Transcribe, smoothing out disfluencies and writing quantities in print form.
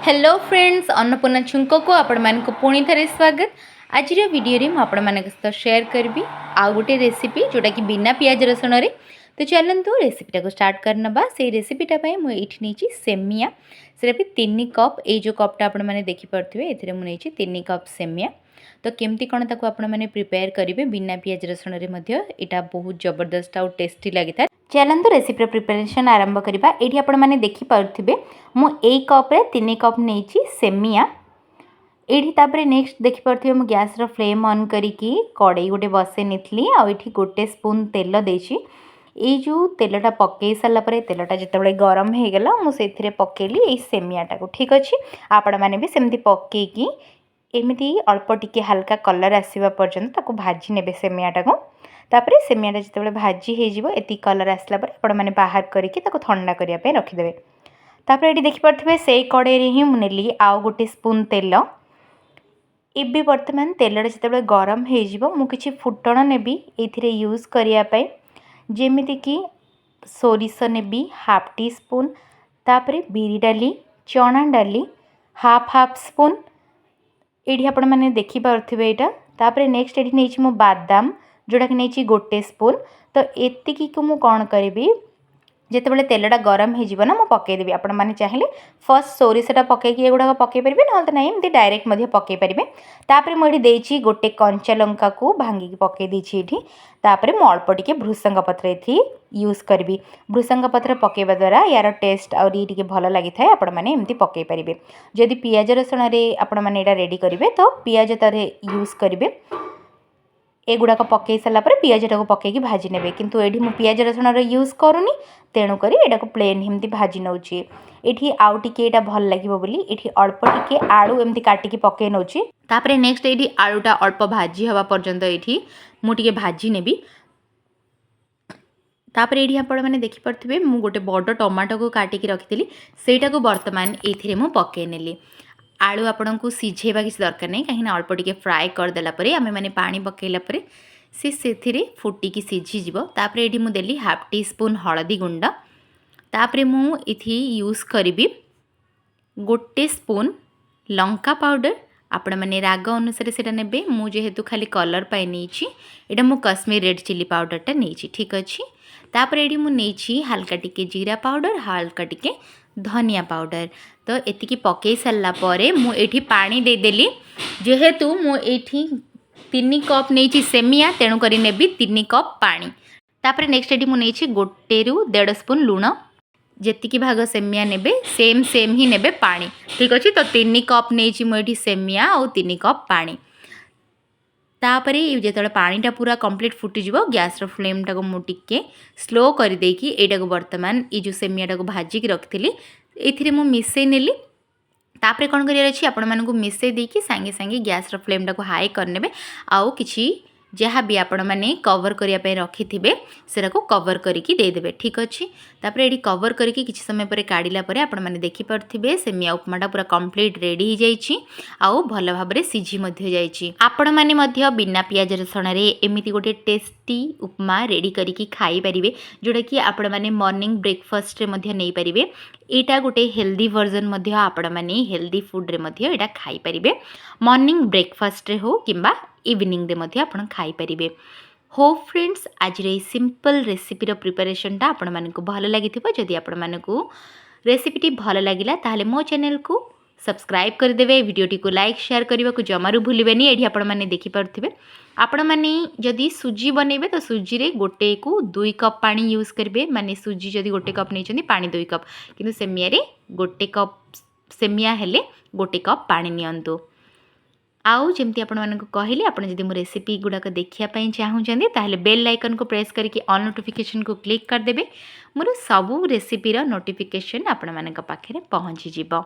Hello friends Annapurna छुंक को आपण मानक पुणी थे स्वागत। आज वीडियो में आपण मान सहित शेयर करी आउ गोटे रेसिपी जोटा कि बिना पियाज रसुण रे। तो चलतु रेसिपीटा को स्टार्ट करनबा। से रेसिपीटा मुझे नहीं सेमिया से भी 3 कप ये जो कपटा आपण मैंने देखिपे ये मुझे 3 कप सेमिया। तो केमती कौन ताको आपण मैंने प्रिपेयर करेंगे बिना पियाज रसुण रे यहाँ बहुत जबरदस्त आउ टेस्टी लगी था। चलतु रेसिपी प्रिपरेशन आरंभ करवा। ये आपण मैंने देखिपे मु 1 कप रे 3 कप नहीं सेमिया। ये नेक्स्ट देखिपे मु गैस रो फ्लेम ऑन करी कड़ाई गोटे बसई नी आठी गोटे स्पून तेल देची। ये जो तेलटा पकई सारा तेलटा जिते गरम हो गला मुझे पकेली ये सेमियाटा को। ठीक अच्छे आपण मैंने भी सेमती पकईकी एमती अल्प टिके हल्का कलर आसवा पर्यंत भाजी ने सेमियाटा को। तापर सेमियाटा जिते भाजी होती कलर आसला आपण मैंने बाहर करके ठंडा करने रखिदे। तापर ये देखिपे से कड़ाई ही मुझे आउ गोटे स्पून तेल एबे बर्तमान तेलटा जिते गरम हो फुटण नेबी ये यूज करने जेमिति कि सोरिष नेबी हाफ टी स्पून। तापर बिरी डाली चना डाली हाफ स्पून ये आपण मैंने देखिपे यहाँ। तापर नेक्स्ट ये नहीं मो बादाम जोटा कि नहीं गोटे स्पून। तो एतिकी को मु कौन करी जिते तेलटा गरम हो पकईदेवी। आपण मैंने चाहिए फर्स्ट सोरिषटा पकईकी एगुड़ा पकई पारे ना तो नहीं एमती डायरेक्ट पकई पारे। तापर मुझे गोटे कंचा लंका को भांगी पकई देछि एठी। तापर मु अल्प टिके भृसंग पत्र एथि यूज करी। भृसंग पत्र पकईवा द्वारा यार टेस्ट और ये भल लगी था। आपण मैंने एमती पकई पारे। जदि पियाज रसुण रे आपण मैंने एटा रेडी करेंगे तो पियाज तारे यूज करेंगे। एगुड़ाक पकई सारापर पियाजटा को पकईकी भाजी ने। किंतु ये मुझे पियाज रसुण यूज करूनी तेणुक यहाँ प्लेन एमती भाजी नौची। ये आउ टिके भल लगे बोली ये अल्प टिके आलू एमती काटिकी पकई नौची। तापर नेक्स्ट ये आलूटा अल्प भाजी हवा पर्यंत ये मुझे भाजी नेबी। तापर ये आपण मैंने देखिपे मु गोटे बड़ टमाटो को काटिकी रखी सेटा को बर्तमान ये पकई नेली। आलू आपण को सिझेबा किसी दरकार नहीं कहीं अल्प टिके फ्राए करदेला आम मैंने पानी पकईला से फुटिकी सिझीज। तापर ये मुझे देली हाफ टी स्पून हलदी गुंड। तापर मुझे यूज करी गोटे स्पून लंका पाउडर। आपण मैंने राग अनुसार से ने मुझेतु खाली कलर पाई नहीं यहाँ मु कश्मीर रेड चिली पाउडरटा नहीं। ठीक अच्छे तापर ये मुझे हल्का टिके जीरा पाउडर हल्का टिके धनिया पाउडर। तो एतिकी पकई सारा मुझे पानी देदेली जेहेतु मुझे 3 कप नहीं सेमिया तेणुक नेबी 3 कप पानी। तापर नेक्स्ट ये मुझे 1 ରୁ 1.5 स्पून लुण जेतिकी भाग सेमिया नेबे सेम ही नेबे पानी। ठीक अच्छे तो 3 कप नहीं मुझे सेमिया और 3 कप पानी। तापर जो पानीटा पूरा कंप्लीट फुटीज गैस फ्लेमटा को मुझे स्लो कर देकी एटा को बर्तमान ये जो सेमियाटा को भाजिकी रखी ये मिसई नेली। तापर कौन करार अच्छी आपण मानक मिसई देकी सांगे सांगे गैस फ्लेमटा को हाई करने आउ किछि जहाँ भी आपण मैंने कवर करने रखी थे से कवर करके देदेवे। ठीक अच्छे तापर ये कवर करके किसी समय पर काढ़ला आपण मैंने देखिपे सेमिया उपमाटा पूरा कंप्लीट रेडी हो जाइए आउ भल भाव में सिझी जाइए। आपण मैंने बिना पियाज रसुण एमती गोटे टेस्टी उपमा रेडी करके खाई पारे जोटा कि आपण मैंने मॉर्निंग ब्रेकफास्ट नहीं पारे। यहाँ गोटे हेल्दी वर्जन आपण मैंने हेल्दी फूड रे खाई पारे मॉर्निंग ब्रेकफास्ट हो किंबा इवनिंग रे आपण खाई पारे। हो फ्रेंड्स आज ये सिंपल रेसिपीर प्रिपरेशनटा आपण मानकु भल लगी जदि आपण मानकु रेसिपीटी भल लगिला ताहले मो चैनल को सब्सक्राइब करदेवे। वीडियोटी को लाइक शेयर करने को जमारू भूलें। ये आपण मैंने देखिपे आपण मैंने जदि सुजी बनइबे तो सुजी रे गोटे को 2 कप पानी यूज करेंगे। माने सुजी जदि गोटे कप नहीं पानी 2 कप किंतु सेमिया रे गोटे कप सेमिया हेले गोटे कप पानी नियंतु। आउ जमती आपण मानक कहली आपण जदि मो रेसिपी गुड़ाक देखापी चाहूँगी ताहले बेल आइकन को प्रेस करके ऑल नोटिफिकेशन को क्लिक करदेवे। मोर सबू रेसिपीर नोटिफिकेशन आपण मानक पाखे पहुँची जीव।